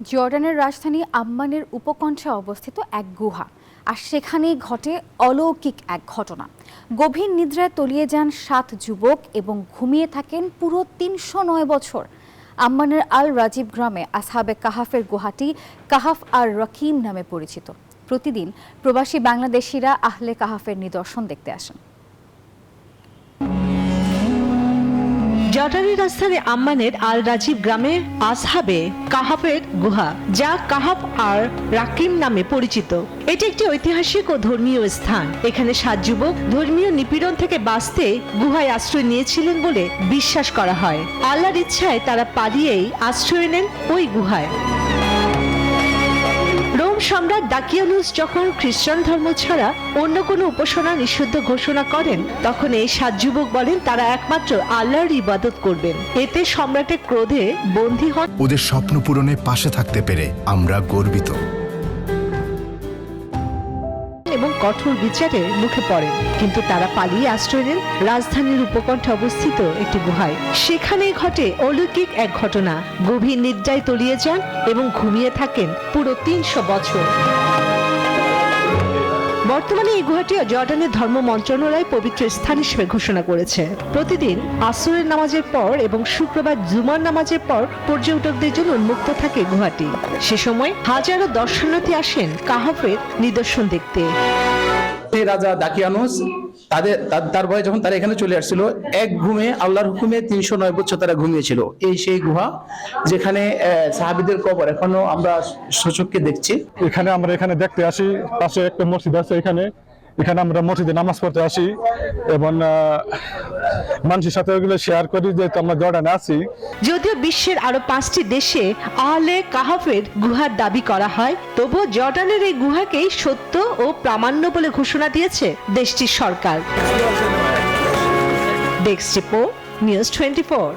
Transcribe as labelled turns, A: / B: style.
A: জর্ডানের রাজধানী আম্মানের উপকণ্ঠে অবস্থিত এক গুহা, আর সেখানেই ঘটে অলৌকিক এক ঘটনা। গভীর নিদ্রায় তলিয়ে যান 7 যুবক এবং ঘুমিয়ে থাকেন পুরো 309 বছর। আম্মানের আল রাজিব গ্রামে আসহাবে কাহাফের গুহাটি কাহাফ আর রকিম নামে পরিচিত। প্রতিদিন প্রবাসী বাংলাদেশিরা আহলে কাহাফের নিদর্শন দেখতে আসেন।
B: জর্ডানের রাজধানী আম্মানের আল রাজিব গ্রামে আসহাবে কাহাফের গুহা, যা কাহাফ আর রাকিম নামে পরিচিত। এটি একটি ঐতিহাসিক ও ধর্মীয় স্থান। এখানে 7 যুবক ধর্মীয় নিপীড়ন থেকে বাঁচতে গুহায় আশ্রয় নিয়েছিলেন বলে বিশ্বাস করা হয়। আল্লাহর ইচ্ছায় তারা পালিয়েই আশ্রয় নেন ওই গুহায়। সম্রাট দাকিয়ানুস যখন খ্রিস্টান ধর্ম ছাড়া অন্য কোনো উপাসনা নিষিদ্ধ ঘোষণা করেন, তখন এই 7 যুবক বলেন তারা একমাত্র আল্লাহর ইবাদত করবেন। এতে সম্রাটের ক্রোধে বন্দী হন।
C: ওদের স্বপ্ন পূরণে পাশে থাকতে পেরে আমরা গর্বিত
B: এবং কঠোর বিচারের মুখে পড়েন, কিন্তু তারা পালিয়ে আশ্রয় নেন রাজধানীর উপকণ্ঠে অবস্থিত একটি গুহায়। সেখানেই ঘটে অলৌকিক এক ঘটনা। গভীর নিদ্রায় তলিয়ে যান এবং ঘুমিয়ে থাকেন পুরো 300 বছর। বর্তমানে এই গুহাটি জর্ডানের ধর্ম মন্ত্রণালয় পবিত্র স্থান হিসেবে ঘোষণা করেছে। প্রতিদিন আসরের নামাজের পর এবং শুক্রবার জুমার নামাজের পর পর্যটকদের জন্য উন্মুক্ত থাকে গুহাটি। সে সময় হাজারো দর্শনার্থী আসেন কাহাফের নিদর্শন দেখতে।
D: রাজা দাকিয়ানুস তার ভয়ে যখন তারা এখানে চলে আসছিল, এক ঘুমে আল্লাহর হুকুমে 309 বছর তারা ঘুমিয়েছিল। এই সেই গুহা যেখানে সাহাবীদের কবর এখনো আমরা সচক্ষে দেখছি।
E: আমরা এখানে দেখতে আসি। পাশে একটা মসজিদ আছে, এখানে আমরা মসজিদে নামাজ পড়তে আসি এবং মানুষের সাথে ওগুলো শেয়ার করি যে আমরা জর্ডানে আছি।
B: যদিও বিশ্বের আরো 5টি দেশে আহলে কাহাফের গুহার দাবি করা হয়, তবুও জর্ডানের এই গুহাকেই সত্য ও প্রামাণ্য বলে ঘোষণা দিয়েছে দেশটির সরকার। Desk report, news 24।